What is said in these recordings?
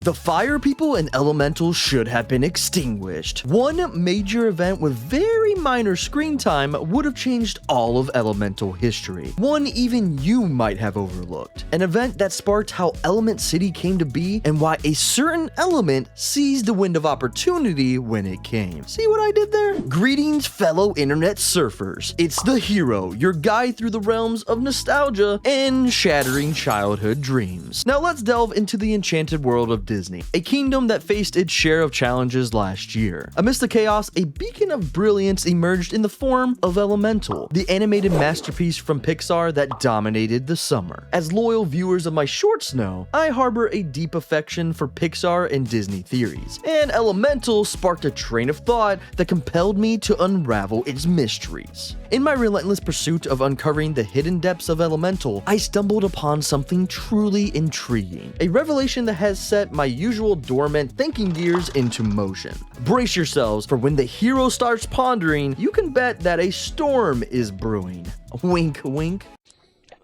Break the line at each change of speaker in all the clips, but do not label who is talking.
The fire people and elementals should have been extinguished. One major event with very minor screen time would have changed all of elemental history. One even you might have overlooked. An event that sparked how Element City came to be and why a certain element seized the wind of opportunity when it came. See what I did there? Greetings, fellow internet surfers. It's the hero, your guide through the realms of nostalgia and shattering childhood dreams. Now let's delve into the enchanted world of Disney, a kingdom that faced its share of challenges last year. Amidst the chaos, a beacon of brilliance emerged in the form of Elemental, the animated masterpiece from Pixar that dominated the summer. As loyal viewers of my shorts know, I harbor a deep affection for Pixar and Disney theories, and Elemental sparked a train of thought that compelled me to unravel its mysteries. In my relentless pursuit of uncovering the hidden depths of Elemental, I stumbled upon something truly intriguing, a revelation that has set my usual dormant thinking gears into motion. Brace yourselves, for when the hero starts pondering, you can bet that a storm is brewing. Wink, wink.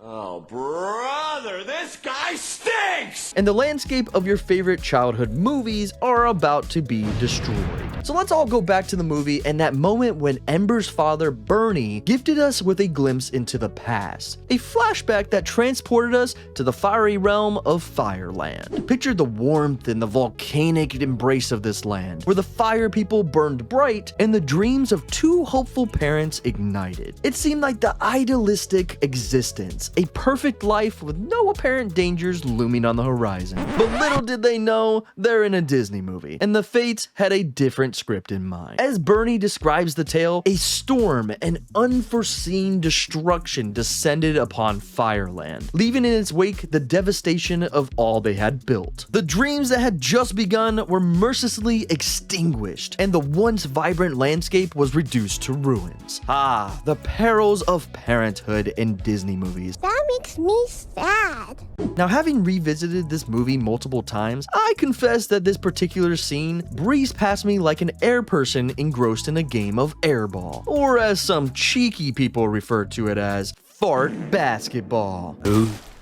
Oh, brother, this guy stinks!
And the landscape of your favorite childhood movies are about to be destroyed. So let's all go back to the movie and that moment when Ember's father, Bernie, gifted us with a glimpse into the past. A flashback that transported us to the fiery realm of Fireland. Picture the warmth and the volcanic embrace of this land, where the fire people burned bright and the dreams of two hopeful parents ignited. It seemed like the idealistic existence, a perfect life with no apparent dangers looming on the horizon. But little did they know, they're in a Disney movie, and the fates had a different script in mind. As Bernie describes the tale, a storm and unforeseen destruction descended upon Fireland, leaving in its wake the devastation of all they had built. The dreams that had just begun were mercilessly extinguished, and the once vibrant landscape was reduced to ruins. Ah, the perils of parenthood in Disney movies.
That makes me sad.
Now, having revisited this movie multiple times, I confess that this particular scene breezed past me like an air person engrossed in a game of airball, or as some cheeky people refer to it as, fart basketball.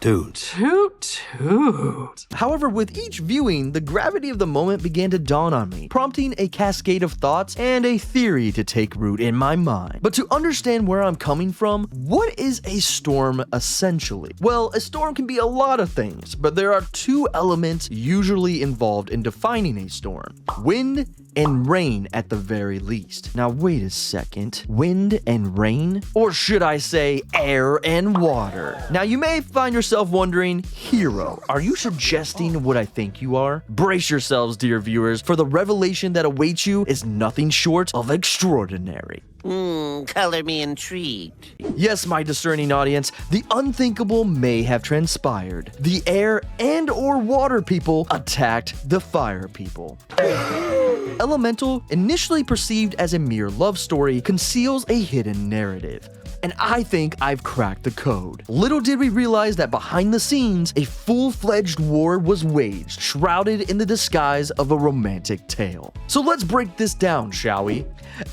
Toot toot.
However, with each viewing, the gravity of the moment began to dawn on me, prompting a cascade of thoughts and a theory to take root in my mind. But to understand where I'm coming from, what is a storm essentially? Well, a storm can be a lot of things, but there are two elements usually involved in defining a storm: wind and rain at the very least. Now wait a second, wind and rain? Or should I say air and water? Now you may find yourself wondering, hero, are you suggesting what I think you are? Brace yourselves, dear viewers, for the revelation that awaits you is nothing short of extraordinary.
Color me intrigued.
Yes, my discerning audience, the unthinkable may have transpired. The air and or water people attacked the fire people. Elemental, initially perceived as a mere love story, conceals a hidden narrative. And I think I've cracked the code. Little did we realize that behind the scenes, a full-fledged war was waged, shrouded in the disguise of a romantic tale. So let's break this down, shall we?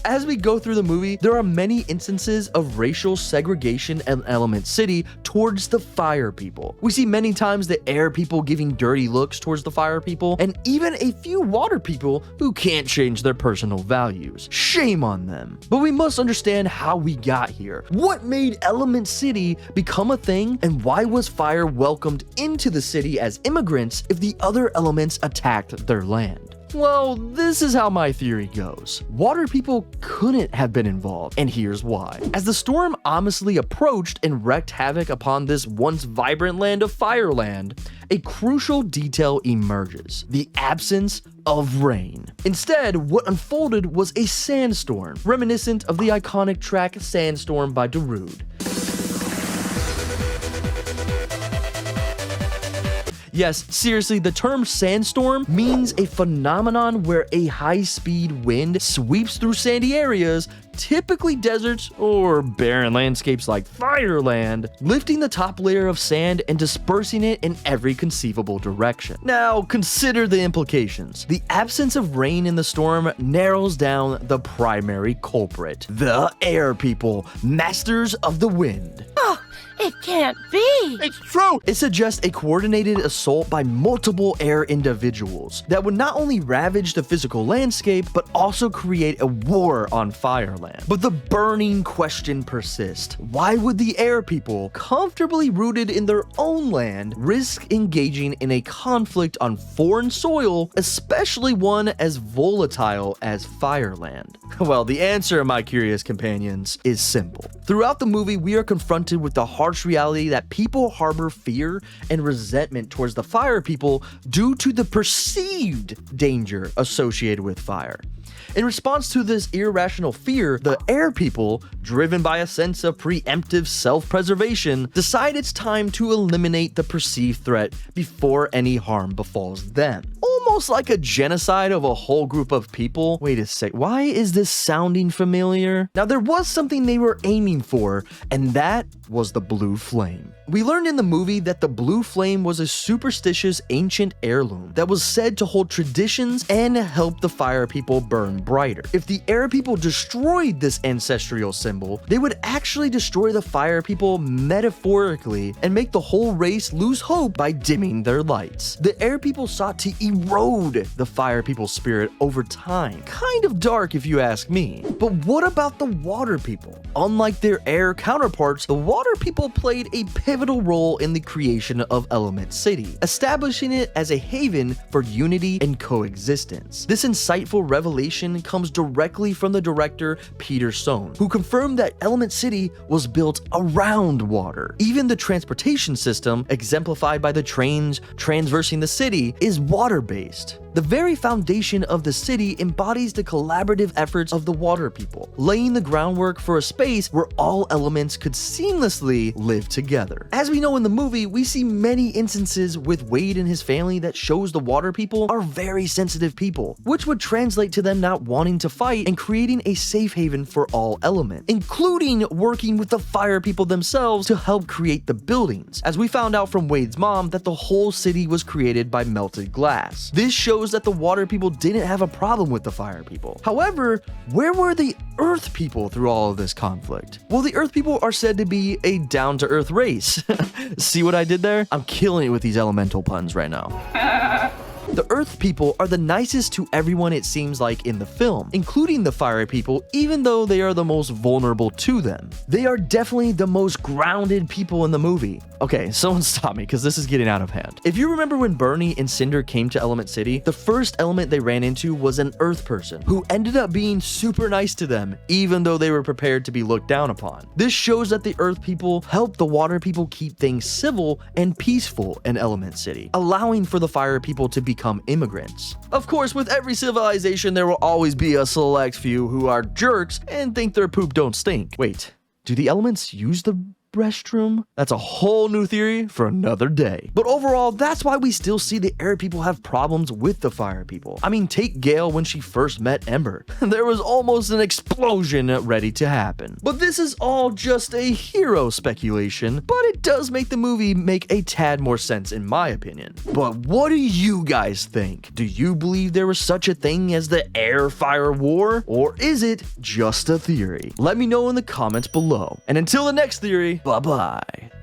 As we go through the movie, there are many instances of racial segregation in Element City towards the fire people. We see many times the air people giving dirty looks towards the fire people, and even a few water people who can't change their personal values. Shame on them. But we must understand how we got here. What made Element City become a thing, and why was fire welcomed into the city as immigrants if the other elements attacked their land? Well, this is how my theory goes. Water people couldn't have been involved, and here's why. As the storm ominously approached and wreaked havoc upon this once vibrant land of Fireland, a crucial detail emerges: the absence of rain. Instead, what unfolded was a sandstorm, reminiscent of the iconic track Sandstorm by Darude. Yes, seriously, the term sandstorm means a phenomenon where a high-speed wind sweeps through sandy areas, typically deserts or barren landscapes like Fireland, lifting the top layer of sand and dispersing it in every conceivable direction. Now, consider the implications. The absence of rain in the storm narrows down the primary culprit: the air people, masters of the wind.
It can't be.
It's true!
It suggests a coordinated assault by multiple air individuals that would not only ravage the physical landscape, but also create a war on Fireland. But the burning question persists. Why would the air people, comfortably rooted in their own land, risk engaging in a conflict on foreign soil, especially one as volatile as Fireland? Well, the answer, my curious companions, is simple. Throughout the movie, we are confronted with the harsh reality that people harbor fear and resentment towards the fire people due to the perceived danger associated with fire. In response to this irrational fear, the air people, driven by a sense of preemptive self-preservation, decide it's time to eliminate the perceived threat before any harm befalls them. Almost like a genocide of a whole group of people. Wait a sec, why is this sounding familiar? Now, there was something they were aiming for, and that was the blue flame. We learned in the movie that the blue flame was a superstitious ancient heirloom that was said to hold traditions and help the fire people burn brighter. If the air people destroyed this ancestral symbol, they would actually destroy the fire people metaphorically and make the whole race lose hope by dimming their lights. The air people sought to erode the fire people's spirit over time. Kind of dark if you ask me. But what about the water people? Unlike their air counterparts, the water people played a pivotal role in the creation of Element City, establishing it as a haven for unity and coexistence. This insightful revelation comes directly from the director Peter Sohn, who confirmed that Element City was built around water. Even the transportation system, exemplified by the trains traversing the city, is water-based. The very foundation of the city embodies the collaborative efforts of the water people, laying the groundwork for a space where all elements could seamlessly live together. As we know in the movie, we see many instances with Wade and his family that shows the water people are very sensitive people, which would translate to them not wanting to fight and creating a safe haven for all elements, including working with the fire people themselves to help create the buildings, as we found out from Wade's mom that the whole city was created by melted glass. This shows that the water people didn't have a problem with the fire people. However, where were the earth people through all of this conflict? Well, the earth people are said to be a down-to-earth race. See what I did there? I'm killing it with these elemental puns right now. The Earth people are the nicest to everyone, it seems like, in the film, including the fire people, even though they are the most vulnerable to them. They are definitely the most grounded people in the movie. Okay, someone stop me, because this is getting out of hand. If you remember when Bernie and Cinder came to Element City, the first element they ran into was an Earth person, who ended up being super nice to them, even though they were prepared to be looked down upon. This shows that the Earth people helped the water people keep things civil and peaceful in Element City, allowing for the fire people to become immigrants. Of course, with every civilization, there will always be a select few who are jerks and think their poop don't stink. Wait, do the elements use the restroom? That's a whole new theory for another day. But overall, that's why we still see the air people have problems with the fire people. I mean, take Gale when she first met Ember. There was almost an explosion ready to happen. But this is all just a hero speculation, but it does make the movie make a tad more sense in my opinion. But what do you guys think? Do you believe there was such a thing as the air-fire war? Or is it just a theory? Let me know in the comments below. And until the next theory, bye-bye.